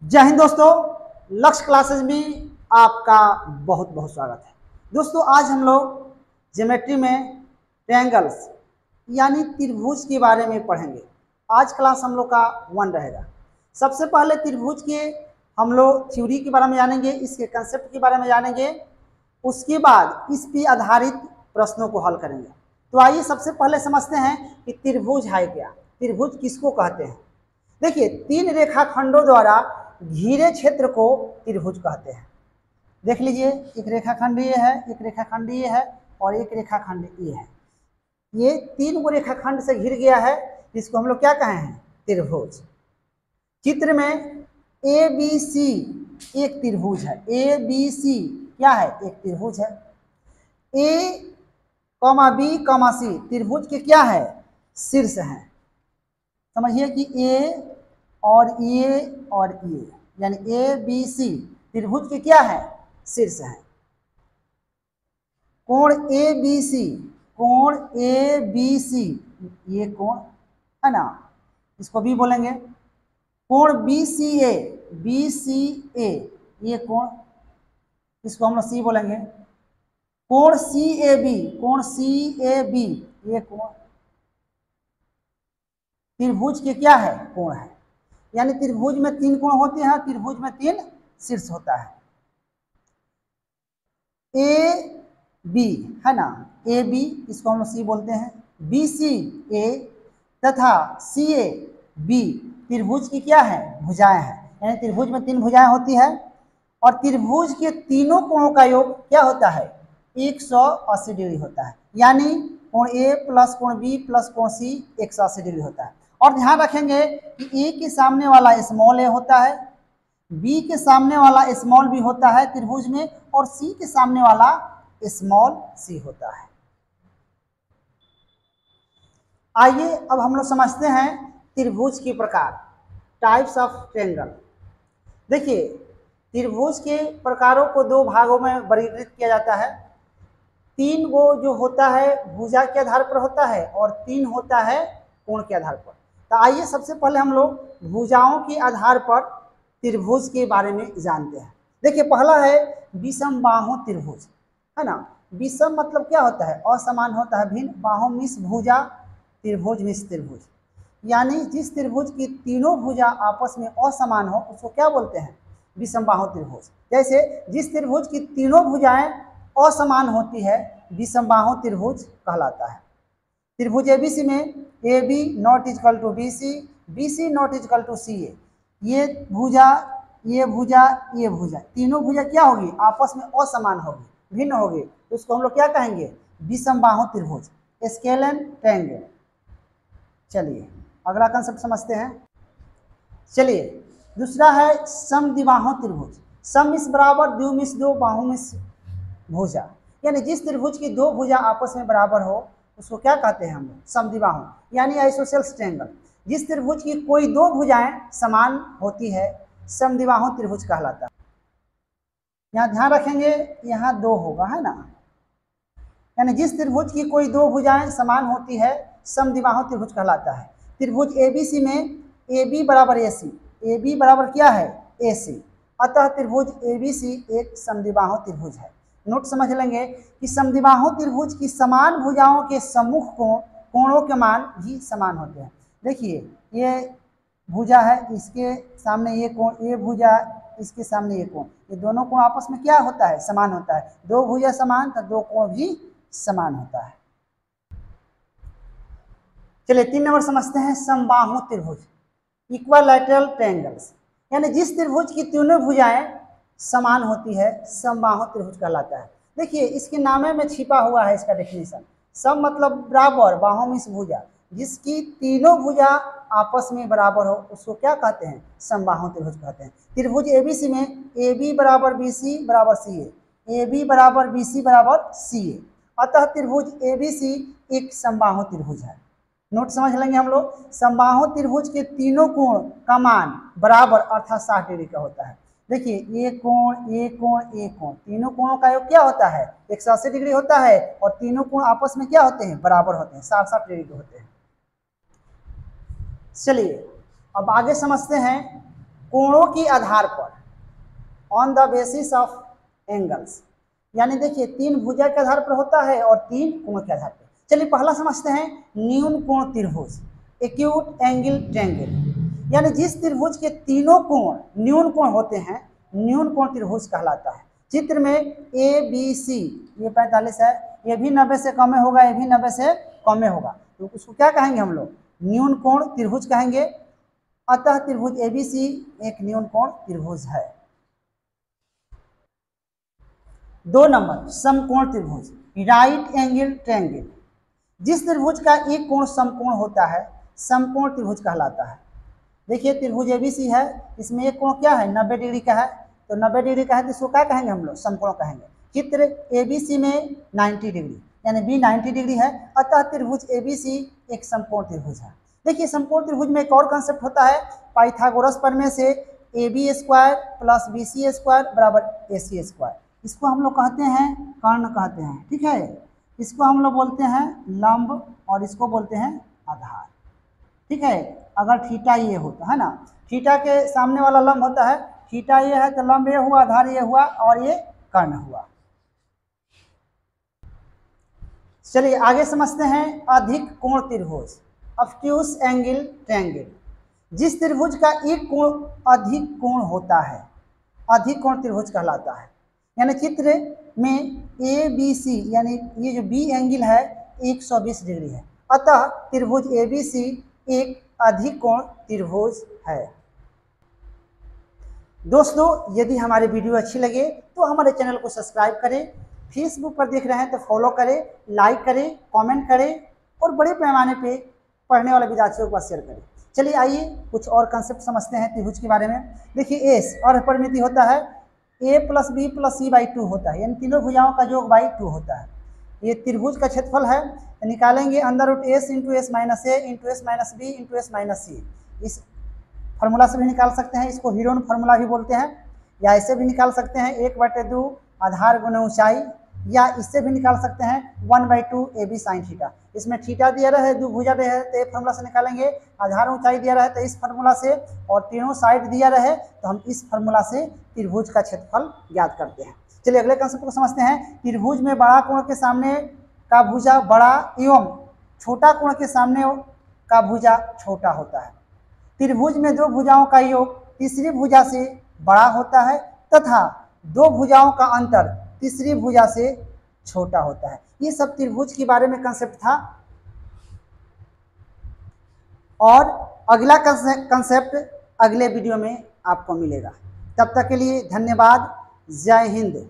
जय हिंद दोस्तों, लक्ष्य क्लासेस में आपका बहुत बहुत स्वागत है। दोस्तों आज हम लोग ज्योमेट्री में ट्रायंगल्स यानी त्रिभुज के बारे में पढ़ेंगे। आज क्लास हम लोग का 1 रहेगा। सबसे पहले त्रिभुज के हम लोग थ्योरी के बारे में जानेंगे, इसके कंसेप्ट के बारे में जानेंगे, उसके बाद इस पे आधारित प्रश्नों को हल करेंगे। तो आइए सबसे पहले समझते हैं कि त्रिभुज है क्या, त्रिभुज किसको कहते हैं। देखिए, 3 रेखाखंडों द्वारा घिरे क्षेत्र को त्रिभुज कहते हैं। देख लीजिए, एक रेखाखंड ये है, एक रेखाखंड ये है और एक रेखाखंड ये है। ये 3 गो रेखाखंड से घिर गया है, इसको हम लोग क्या कहे हैं, त्रिभुज। चित्र में ए बी सी एक त्रिभुज है। ए बी सी क्या है, एक त्रिभुज है। ए कॉमा बी कॉमा सी त्रिभुज के क्या है, शीर्ष है। समझिए कि ए और ये यानी ए बी सी त्रिभुज के क्या है, शीर्ष है। कोण ए बी सी, कोण ए बी सी ये कोण है ना, इसको बी बोलेंगे। कोण बी सी ए ये कोण, इसको हम लोग सी बोलेंगे। कोण सी ए बी, कोण सी ए बी ये कोण त्रिभुज के क्या है, कोण है। यानी त्रिभुज में 3 कोण होते हैं, त्रिभुज में 3 शीर्ष होता है। ए बी है ना, ए बी इसको हम लोग सी बोलते हैं। बी सी ए तथा सी ए बी त्रिभुज की क्या है, भुजाएं हैं। यानी त्रिभुज में 3 भुजाएं होती है और त्रिभुज के तीनों कोणों का योग क्या होता है, 180 डिग्री होता है। यानी कोण ए प्लस कोण बी प्लस कोण सी 180 डिग्री होता है। और ध्यान रखेंगे कि ए के सामने वाला स्मॉल ए होता है, बी के सामने वाला स्मॉल बी होता है त्रिभुज में, और सी के सामने वाला स्मॉल सी होता है। आइए अब हम लोग समझते हैं त्रिभुज के प्रकार, टाइप्स ऑफ ट्रायंगल। देखिए, त्रिभुज के प्रकारों को 2 भागों में वर्गीकृत किया जाता है। 3 गो जो होता है भुजा के आधार पर होता है और 3 होता है कोण के आधार पर। तो आइए सबसे पहले हम लोग भुजाओं के आधार पर त्रिभुज के बारे में जानते हैं। देखिए, पहला है विषम बाहु त्रिभुज, है ना। विषम मतलब क्या होता है, असमान होता है, भिन्न। बाहु मिस भुजा, त्रिभुज मिस त्रिभुज। यानी जिस त्रिभुज की तीनों भुजा आपस में असमान हो उसको क्या बोलते हैं, विषम बाहु त्रिभुज। जैसे जिस त्रिभुज की तीनों भुजाएं असमान होती है, विषम बाहु त्रिभुज कहलाता है। त्रिभुज एबीसी में A B not equal to B C, B C not equal to C A. ये भुजा ये भुजा ये भुजा, तीनों भुजा क्या होगी, आपस में असमान होगी, भिन्न होगी। तो उसको हम लोग क्या कहेंगे, विषम बाहु त्रिभुज, स्केलन ट्रायंगल। चलिए अगला कंसेप्ट समझते हैं। चलिए दूसरा है समद्विबाहु त्रिभुज। सम मिस बराबर, द्वि मिस 2, बाहु मिस भुजा। यानी जिस त्रिभुज की 2 भुजा आपस में बराबर हो उसको क्या कहते हैं हम लोग, समद्विबाहु यानी आइसोसेल्स ट्रायंगल। जिस त्रिभुज की कोई 2 भुजाएं समान होती है समद्विबाहु त्रिभुज कहलाता है। यहाँ ध्यान रखेंगे, यहाँ 2 होगा, है ना। यानी जिस त्रिभुज की कोई 2 भुजाएं समान होती है समद्विबाहु त्रिभुज कहलाता है। त्रिभुज एबीसी में ए बी बराबर ए सी, ए बी बराबर क्या है, ए सी। अतः त्रिभुज एबीसी एक समद्विबाहु त्रिभुज है। नोट समझ लेंगे कि समद्विबाहु त्रिभुज की समान भुजाओं के सम्मुख कोणों के मान भी समान होते हैं। देखिए, ये भुजा है, इसके सामने ये कोण, ये भुजा इसके सामने ये कोण, ये दोनों कोण आपस में क्या होता है, समान होता है। 2 भुजा समान तो 2 कोण भी समान होता है। चलिए 3 नंबर समझते हैं, समबाहु त्रिभुज, इक्विलैटरल ट्रायंगल्स। यानी जिस त्रिभुज की तीनों भुजाएं समान होती है समबाहु त्रिभुज कहलाता है। देखिए, इसके नामे में छिपा हुआ है इसका डेफिनेशन। सम मतलब बराबर, बाहु मिस भुजा, जिसकी तीनों भुजा आपस में बराबर हो उसको क्या कहते हैं, समबाहु त्रिभुज कहते हैं। त्रिभुज एबीसी में ए बी बराबर बी सी बराबर सी ए बी बराबर बी सी बराबर सी ए। अतः त्रिभुज एबीसी एक समबाहु त्रिभुज है। नोट समझ लेंगे हम लोग, समबाहु त्रिभुज के तीनों कोण का मान बराबर अर्थात 60 डिग्री का होता है। देखिए, ये कोण ये कोण ये कोण, तीनों कोणों का योग क्या होता है, 180 डिग्री होता है और तीनों कोण आपस में क्या होते हैं, बराबर होते हैं, 60-60 डिग्री के होते हैं। चलिए अब आगे समझते हैं कोणों के आधार पर, on the basis of angles, यानी देखिए 3 भुजा के आधार पर होता है और 3 कोण के आधार पर। चलिए पहला समझते हैं न्यून कोण त्रिभुज, एक्यूट एंगल ट्रायंगल, यानी जिस त्रिभुज के तीनों कोण न्यून कोण होते हैं, न्यून कोण त्रिभुज कहलाता है। चित्र में ए बी सी, ये 45 है, ये भी 90 से कम होगा, ये भी 90 से कम होगा, तो उसको क्या कहेंगे हम लोग? न्यून कोण त्रिभुज कहेंगे। अतः त्रिभुज एबीसी एक न्यून कोण त्रिभुज है। 2 नंबर समकोण त्रिभुज, राइट एंगल ट्रायंगल, जिस त्रिभुज का एक कोण समकोण होता है समकोण त्रिभुज कहलाता है। देखिए त्रिभुज एबीसी है, इसमें एक कोण क्या है? 90 डिग्री का है, तो 90 डिग्री का है तो इसको क्या कहेंगे हम लोग? समकोण कहेंगे। चित्र एबीसी में 90 डिग्री, यानी बी 90 डिग्री है, अतः त्रिभुज एबीसी एक समकोण त्रिभुज है। देखिए समकोण त्रिभुज में एक और कंसेप्ट होता है, पाइथागोरस प्रमेय से A B square plus B C square बराबर ए सी स्क्वायर, इसको हम लोग कहते हैं कर्ण कहते हैं, ठीक है। इसको हम लोग बोलते हैं लंब और इसको बोलते हैं आधार, ठीक है। अगर थीटा ये होता है ना, थीटा के सामने वाला लंब होता है, थीटा ये है तो लंब ये हुआ, आधार ये हुआ और ये कर्ण हुआ। चलिए आगे समझते हैं अधिक कोण त्रिभुज, ऑब्ट्यूज एंगल ट्रायंगल, जिस त्रिभुज का एक कोण अधिक कोण होता है अधिक कोण त्रिभुज कहलाता है। यानी चित्र में ए बी सी, यानी ये जो बी एंगल है 120 डिग्री है, अतः त्रिभुज ए बी सी एक अधिक कोण त्रिभुज है। दोस्तों यदि हमारी वीडियो अच्छी लगे तो हमारे चैनल को सब्सक्राइब करें, फेसबुक पर देख रहे हैं तो फॉलो करें, लाइक करें, कमेंट करें और बड़े पैमाने पे पढ़ने वाले विद्यार्थियों के पास शेयर करें। चलिए आइए कुछ और कंसेप्ट समझते हैं त्रिभुज के बारे में। देखिए एस और परिमिति होता है a plus b plus c by 2 होता है, यानी तीनों भुजाओं का योग बाई 2 होता है। ये त्रिभुज का क्षेत्रफल है, तो निकालेंगे under root s into s minus a into s minus b into s minus c. इस फार्मूला से भी निकाल सकते हैं, इसको हीरोन फार्मूला भी बोलते हैं, या ऐसे भी निकाल सकते हैं 1/2 आधार गुना ऊंचाई, या इससे भी निकाल सकते हैं 1/2 ए बी साइन थीटा। इसमें थीटा दिया रहे, दो भुजा रहे तो एक फार्मूला से निकालेंगे, आधार ऊंचाई दिया रहे तो इस फार्मूला से, और तीनों साइड दिया रहे तो हम इस फार्मूला से त्रिभुज का क्षेत्रफल ज्ञात करते हैं। चलिए अगले कंसेप्ट को समझते हैं। त्रिभुज में बड़ा कोण के सामने का भुजा बड़ा एवं छोटा कोण के सामने का भुजा छोटा होता है। त्रिभुज में दो भुजाओं का योग तीसरी भुजा से बड़ा होता है तथा दो भुजाओं का अंतर तीसरी भुजा से छोटा होता है। ये सब त्रिभुज के बारे में कंसेप्ट था, और अगला कंसेप्ट अगले वीडियो में आपको मिलेगा। तब तक के लिए धन्यवाद। जय हिंद।